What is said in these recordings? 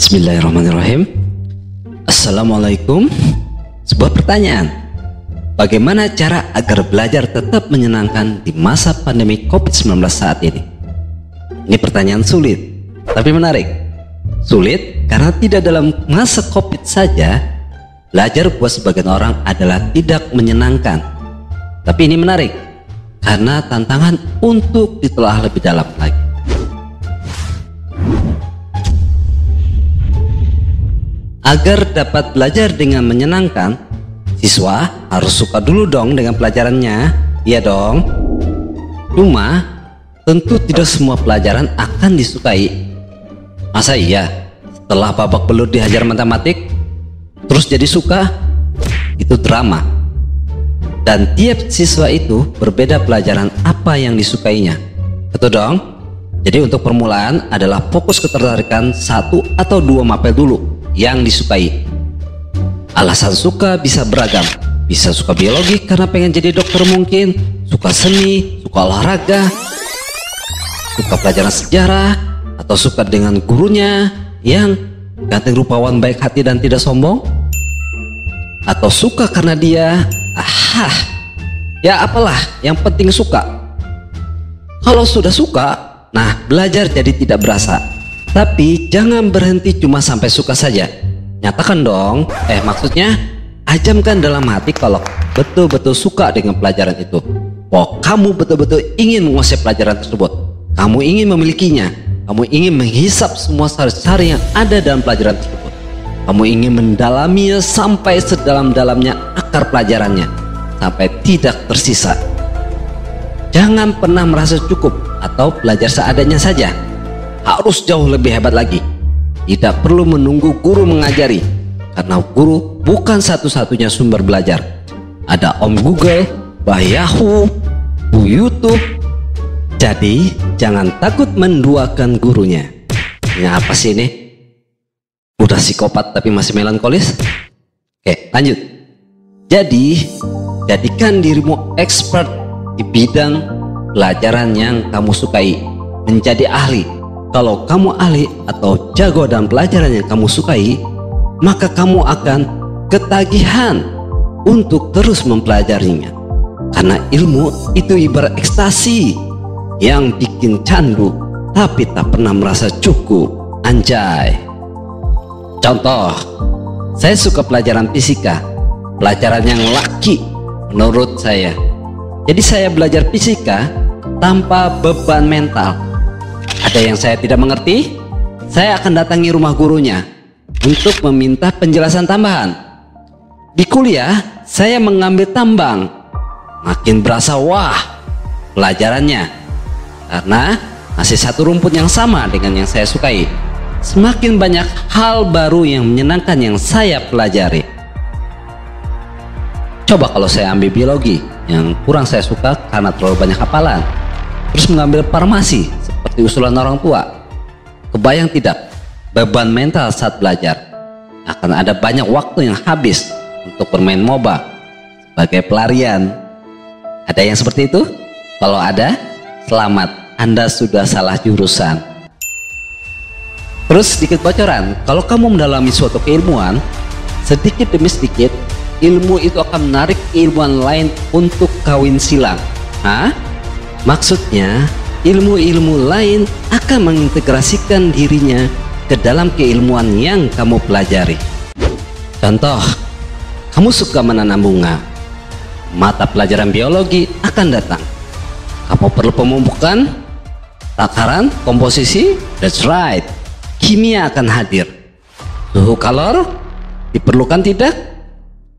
Bismillahirrahmanirrahim. Assalamualaikum. Sebuah pertanyaan. Bagaimana cara agar belajar tetap menyenangkan di masa pandemi COVID-19 saat ini? Ini pertanyaan sulit, tapi menarik. Sulit karena tidak dalam masa COVID saja belajar buat sebagian orang adalah tidak menyenangkan. Tapi ini menarik karena tantangan untuk ditelah lebih dalam lagi. Agar dapat belajar dengan menyenangkan, siswa harus suka dulu dong dengan pelajarannya, iya dong. Cuma, tentu tidak semua pelajaran akan disukai. Masa iya, setelah babak belur dihajar matematik, terus jadi suka? Itu drama. Dan tiap siswa itu berbeda pelajaran apa yang disukainya. Betul dong? Jadi untuk permulaan adalah fokus ketertarikan 1 atau 2 mapel dulu yang disukai. Alasan suka bisa beragam. Bisa suka biologi karena pengen jadi dokter mungkin, suka seni, suka olahraga, suka pelajaran sejarah, atau suka dengan gurunya yang ganteng, rupawan, baik hati dan tidak sombong, atau suka karena dia ya apalah, yang penting suka. Kalau sudah suka, nah belajar jadi tidak berasa. Tapi jangan berhenti cuma sampai suka saja. Nyatakan dong, maksudnya ajamkan dalam hati kalau betul-betul suka dengan pelajaran itu. Oh, kamu betul-betul ingin menguasai pelajaran tersebut. Kamu ingin memilikinya. Kamu ingin menghisap semua sari-sari yang ada dalam pelajaran tersebut. Kamu ingin mendalaminya sampai sedalam-dalamnya akar pelajarannya, sampai tidak tersisa. Jangan pernah merasa cukup atau belajar seadanya saja. Harus jauh lebih hebat lagi. Tidak perlu menunggu guru mengajari, karena guru bukan satu-satunya sumber belajar. Ada Om Google, Mbah Yahoo, Bu YouTube. Jadi jangan takut menduakan gurunya. Ini apa sih ini? Udah psikopat tapi masih melankolis? Oke, lanjut. Jadi jadikan dirimu expert di bidang pelajaran yang kamu sukai, menjadi ahli. Kalau kamu ahli atau jago dalam pelajaran yang kamu sukai, maka kamu akan ketagihan untuk terus mempelajarinya. Karena ilmu itu ibarat ekstasi yang bikin candu tapi tak pernah merasa cukup. Anjay. Contoh, saya suka pelajaran fisika, pelajaran yang laki menurut saya. Jadi saya belajar fisika tanpa beban mental. Ada yang saya tidak mengerti, saya akan datangi rumah gurunya untuk meminta penjelasan tambahan. Di kuliah, saya mengambil tambang. Makin berasa wah pelajarannya, karena masih satu rumput yang sama dengan yang saya sukai. Semakin banyak hal baru yang menyenangkan yang saya pelajari. Coba kalau saya ambil biologi yang kurang saya suka karena terlalu banyak hafalan, terus mengambil farmasi seperti usulan orang tua, kebayang tidak beban mental saat belajar? Akan ada banyak waktu yang habis untuk bermain MOBA sebagai pelarian. Ada yang seperti itu? Kalau ada, selamat, Anda sudah salah jurusan. Terus sedikit bocoran, kalau kamu mendalami suatu keilmuan, sedikit demi sedikit ilmu itu akan menarik keilmuan lain untuk kawin silang. Maksudnya ilmu-ilmu lain akan mengintegrasikan dirinya ke dalam keilmuan yang kamu pelajari. Contoh, kamu suka menanam bunga, mata pelajaran biologi akan datang. Kamu perlu pemupukan, takaran, komposisi, that's right. Kimia akan hadir. Suhu kalor diperlukan tidak?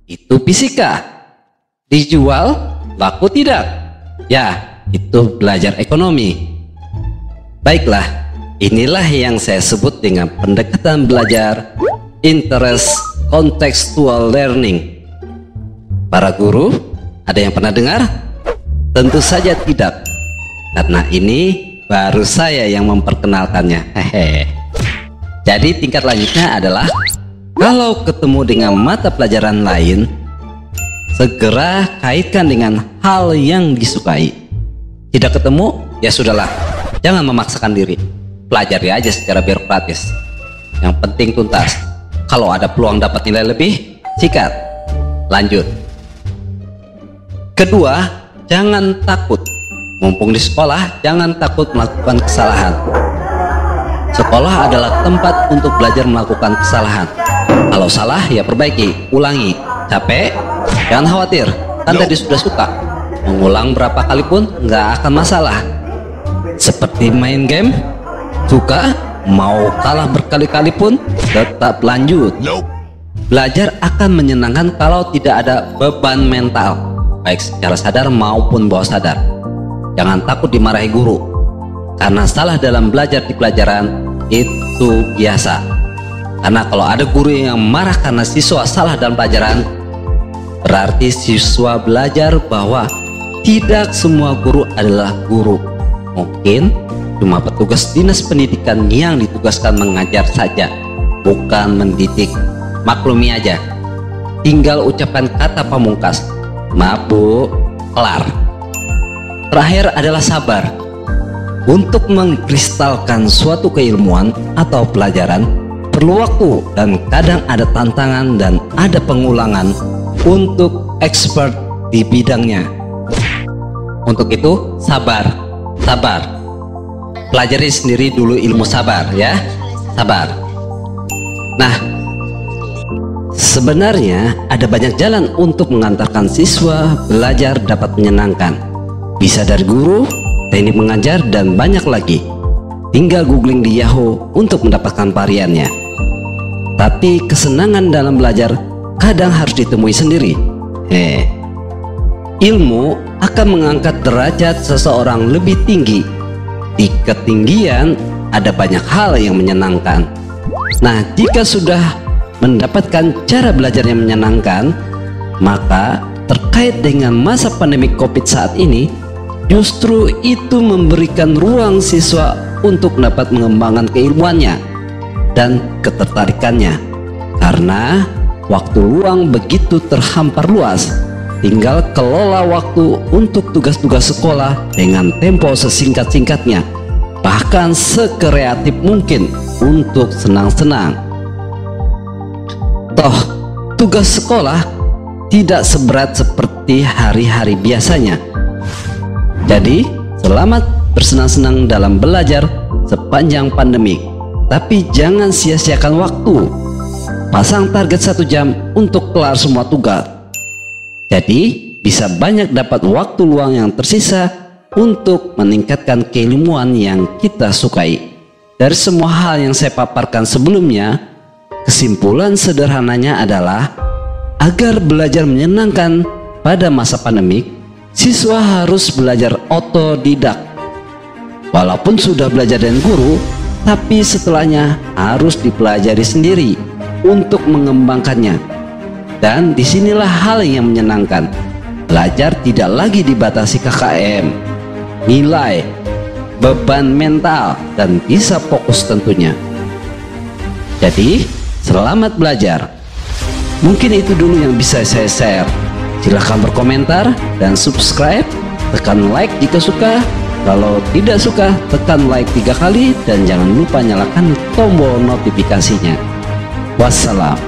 Itu fisika. Dijual, laku tidak? Ya, itu belajar ekonomi. Baiklah, inilah yang saya sebut dengan pendekatan belajar interest contextual learning. Para guru, ada yang pernah dengar? Tentu saja tidak, karena ini baru saya yang memperkenalkannya. Jadi tingkat lanjutnya adalah kalau ketemu dengan mata pelajaran lain, segera kaitkan dengan hal yang disukai. Tidak ketemu, ya sudahlah, jangan memaksakan diri, pelajari aja secara birokratis. Yang penting tuntas. Kalau ada peluang dapat nilai lebih, sikat. Lanjut. Kedua, jangan takut. Mumpung di sekolah, jangan takut melakukan kesalahan. Sekolah adalah tempat untuk belajar melakukan kesalahan. Kalau salah, ya perbaiki, ulangi. Capek? Jangan khawatir, kan tadi sudah suka. Mengulang berapa kali pun nggak akan masalah. Seperti main game, suka, mau kalah berkali-kali pun tetap lanjut. Belajar akan menyenangkan kalau tidak ada beban mental, baik secara sadar maupun bawah sadar. Jangan takut dimarahi guru, karena salah dalam belajar di pelajaran itu biasa. Karena kalau ada guru yang marah karena siswa salah dalam pelajaran, berarti siswa belajar bahwa tidak semua guru adalah guru. Mungkin cuma petugas dinas pendidikan yang ditugaskan mengajar saja, bukan mendidik. Maklumi aja. Tinggal ucapkan kata pamungkas, maaf bu, kelar. Terakhir adalah sabar. Untuk mengkristalkan suatu keilmuan atau pelajaran perlu waktu, dan kadang ada tantangan dan ada pengulangan untuk expert di bidangnya. Untuk itu sabar. Pelajari sendiri dulu ilmu sabar ya. Sabar. Nah, sebenarnya ada banyak jalan untuk mengantarkan siswa belajar dapat menyenangkan. Bisa dari guru, teknik mengajar, dan banyak lagi. Tinggal googling di Yahoo untuk mendapatkan variannya. Tapi kesenangan dalam belajar kadang harus ditemui sendiri. Ilmu akan mengangkat derajat seseorang lebih tinggi. Di ketinggian ada banyak hal yang menyenangkan. Nah, jika sudah mendapatkan cara belajar yang menyenangkan, maka terkait dengan masa pandemi COVID saat ini, justru itu memberikan ruang siswa untuk dapat mengembangkan keilmuannya dan ketertarikannya. Karena waktu luang begitu terhampar luas, tinggal kelola waktu untuk tugas-tugas sekolah dengan tempo sesingkat-singkatnya, bahkan sekreatif mungkin untuk senang-senang. Toh, tugas sekolah tidak seberat seperti hari-hari biasanya. Jadi, selamat bersenang-senang dalam belajar sepanjang pandemi. Tapi jangan sia-siakan waktu. Pasang target 1 jam untuk kelar semua tugas. Jadi, bisa banyak dapat waktu luang yang tersisa untuk meningkatkan keilmuan yang kita sukai. Dari semua hal yang saya paparkan sebelumnya, kesimpulan sederhananya adalah agar belajar menyenangkan pada masa pandemik, siswa harus belajar otodidak. Walaupun sudah belajar dengan guru, tapi setelahnya harus dipelajari sendiri untuk mengembangkannya. Dan disinilah hal yang menyenangkan. Belajar tidak lagi dibatasi KKM, nilai, beban mental, dan bisa fokus tentunya. Jadi, selamat belajar. Mungkin itu dulu yang bisa saya share. Silahkan berkomentar dan subscribe. Tekan like jika suka. Kalau tidak suka, tekan like 3 kali dan jangan lupa nyalakan tombol notifikasinya. Wassalam.